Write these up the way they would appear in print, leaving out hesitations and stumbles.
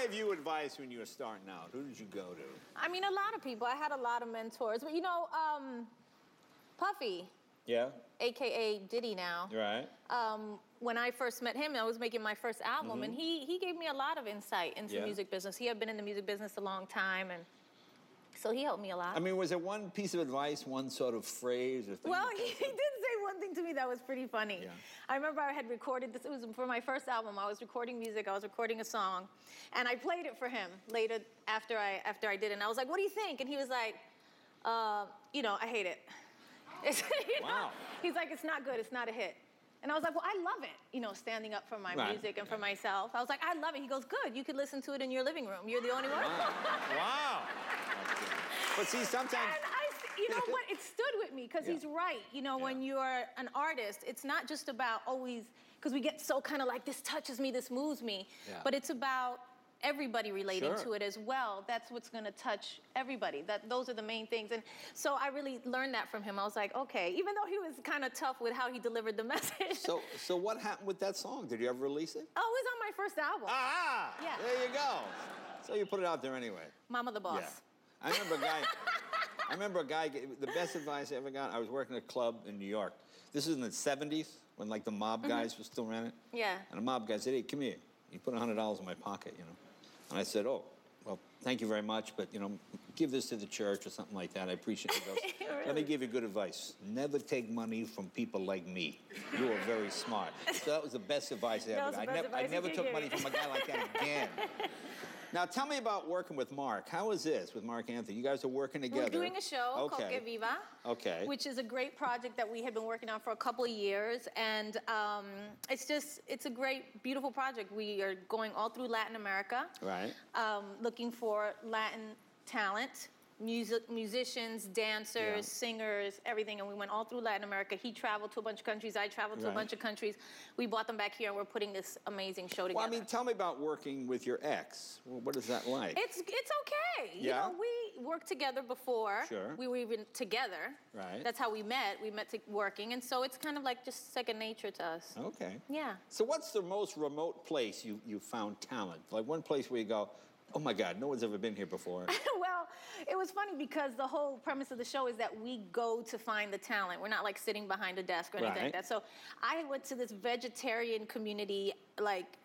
gave you advice when you were starting out? Who did you go to? I mean, a lot of people. I had a lot of mentors. But, you know, Puffy. Yeah? A.K.A. Diddy now. Right. When I first met him, I was making my first album, and he gave me a lot of insight into the music business. He had been in the music business a long time, and so he helped me a lot. I mean, was there one piece of advice, one sort of phrase or thing? Well, he did say one thing to me that was pretty funny. Yeah. I remember I had recorded this. It was for my first album. I was recording music. I was recording a song, and I played it for him later after I did it. And I was like, "What do you think?" And he was like, "You know, I hate it." You know? Wow. He's like, "It's not good. It's not a hit." And I was like, "Well, I love it." You know, standing up for my music and for myself. I was like, "I love it." He goes, "Good. You could listen to it in your living room. You're the only one." Wow. But see, sometimes... And you know what? It stood with me because he's right. You know, when you're an artist, it's not just about always, because we get so kind of like, this touches me, this moves me. Yeah. But it's about everybody relating to it as well. That's what's going to touch everybody. Those are the main things. And so I really learned that from him. I was like, okay, even though he was kind of tough with how he delivered the message. So what happened with that song? Did you ever release it? Oh, it was on my first album. Ah! Yeah. There you go. So you put it out there anyway. Mama the Boss. Yeah. I remember a guy, the best advice I ever got, I was working at a club in New York. This is in the 70s, when like the mob guys were still running it. Yeah. And the mob guy said, "Hey, come here." He put $100 in my pocket, you know. And I said, "Oh, well, thank you very much, but, you know, give this to the church or something like that. I appreciate it." He goes, really? "Let me give you good advice. Never take money from people like me. You are very smart." So that was the best advice I ever got. I never took money from a guy like that again. Now, tell me about working with Mark. How is this with Mark Anthony? You guys are working together. We're doing a show called Que Viva, which is a great project that we had been working on for a couple of years. And it's a great, beautiful project. We are going all through Latin America, looking for Latin talent. Musicians, dancers, singers, everything, and we went all through Latin America. He traveled to a bunch of countries. I traveled to a bunch of countries. We brought them back here, and we're putting this amazing show together. Well, I mean, tell me about working with your ex. Well, what is that like? It's okay. Yeah? You know, we worked together before. Sure. We were even together. Right. That's how we met. We met working, and so it's kind of like just second nature to us. Okay. Yeah. So what's the most remote place you found talent? Like one place where you go, "Oh my God, no one's ever been here before." Well, it was funny because the whole premise of the show is that we go to find the talent. We're not like sitting behind a desk or anything like that. So I went to this vegetarian community, like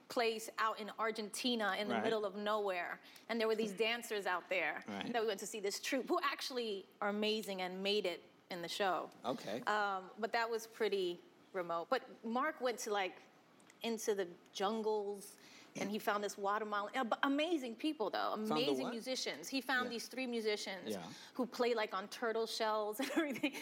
place out in Argentina in the middle of nowhere. And there were these dancers out there that we went to see this troupe who actually are amazing and made it in the show. Okay. But that was pretty remote. But Mark went to like into the jungles. And he found this watermelon. Amazing people, though. Amazing musicians. He found these 3 musicians who play like on turtle shells and everything.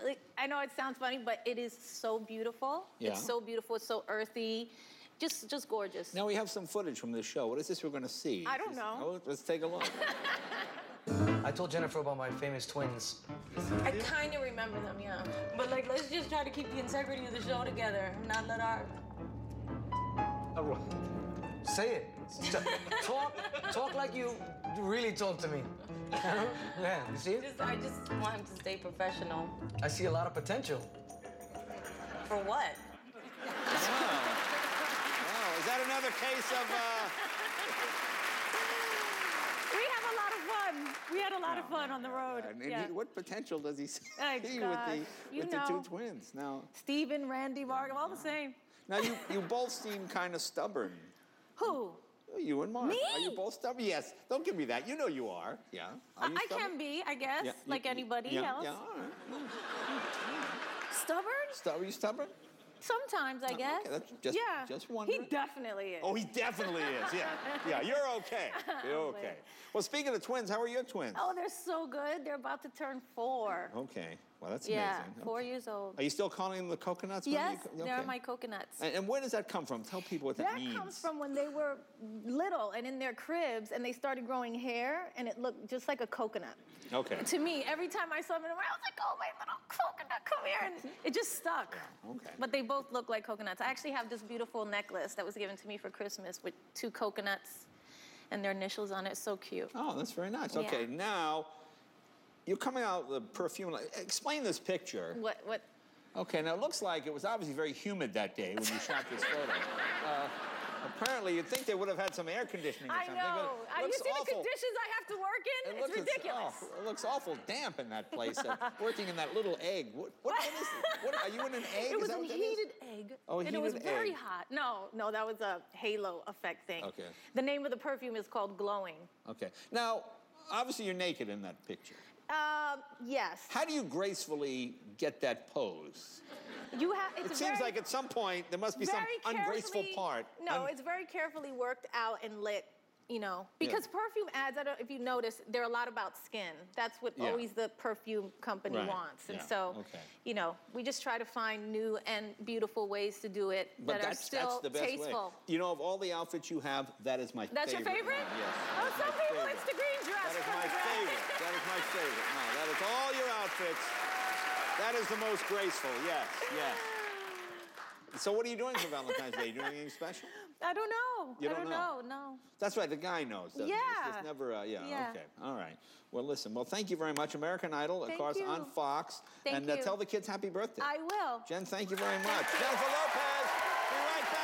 Like, I know it sounds funny, but it is so beautiful. Yeah. It's so beautiful. It's so earthy. Just gorgeous. Now we have some footage from this show. What is this we're going to see? I don't know. Oh, let's take a look. I told Jennifer about my famous twins. I kind of remember them, yeah. But like, let's just try to keep the integrity of the show together and not let our... Say it. Talk like you really talk to me. Yeah, you see? I just want him to stay professional. I see a lot of potential. For what? Wow, is that another case of... We have a lot of fun. We had a lot of fun on the road. And what potential does he see with the 2 twins? Now, Stephen, Randy, Mark, all the same. Now, you both seem kind of stubborn. Who? You and Mark. Me? Are you both stubborn? Yes. Don't give me that. You know you are. Yeah. Are you I can be, I guess, like anybody else. Yeah, all right. Stubborn? Are you stubborn? Sometimes, I guess. Okay, that's just wondering. He definitely is. Oh, he definitely is. Yeah, you're okay. You're okay. Well, speaking of twins, how are your twins? Oh, they're so good. They're about to turn 4. Okay. Well, that's amazing. Yeah, 4 years old. Are you still calling them the coconuts? Yes, they're my coconuts. And where does that come from? Tell people what that means. That comes from when they were little and in their cribs, and they started growing hair, and it looked just like a coconut. Okay. To me, every time I saw them in the morning, I was like, "Oh, my little coconut, come here!" And it just stuck. Yeah, okay. But they both look like coconuts. I actually have this beautiful necklace that was given to me for Christmas with 2 coconuts and their initials on it. It's so cute. Oh, that's very nice. Okay, now. You're coming out with the perfume. Explain this picture. What? Okay, now it looks like it was obviously very humid that day when you shot this photo. Apparently, you'd think they would have had some air conditioning or I something. know. But it You looks see the awful. conditions I have to work in? It's ridiculous. It looks awful damp in that place. Working in that little egg. What is it? Are you in an egg? It was is that a what that heated is? egg. Oh, a and it was heated very egg. hot. No, that was a halo effect thing. Okay. The name of the perfume is called Glowing. Okay. Now, obviously, you're naked in that picture. Yes. How do you gracefully get that pose? It Seems like at some point there must be some ungraceful part. No, it's very carefully worked out and lit, because perfume ads, I don't know if you notice, they're a lot about skin. That's what always the perfume company wants. And so, we just try to find new and beautiful ways to do it that are still that's the best tasteful. way. You know, of all the outfits you have, that is my favorite. That's your favorite? Yes. Oh, some people, it's the green dress. That is my favorite. That is my favorite. No, that is all your outfits. That is the most graceful. Yes, yes. So what are you doing for Valentine's Day? Are you doing anything special? I don't know. You don't know? No. That's right. The guy knows, doesn't he? It's never, Yeah. Okay. All right. Well, listen. Well, thank you very much. American Idol, of course, you. on Fox. Thank and you. Tell the kids happy birthday. I will. Jen, thank you very much. Jennifer Lopez.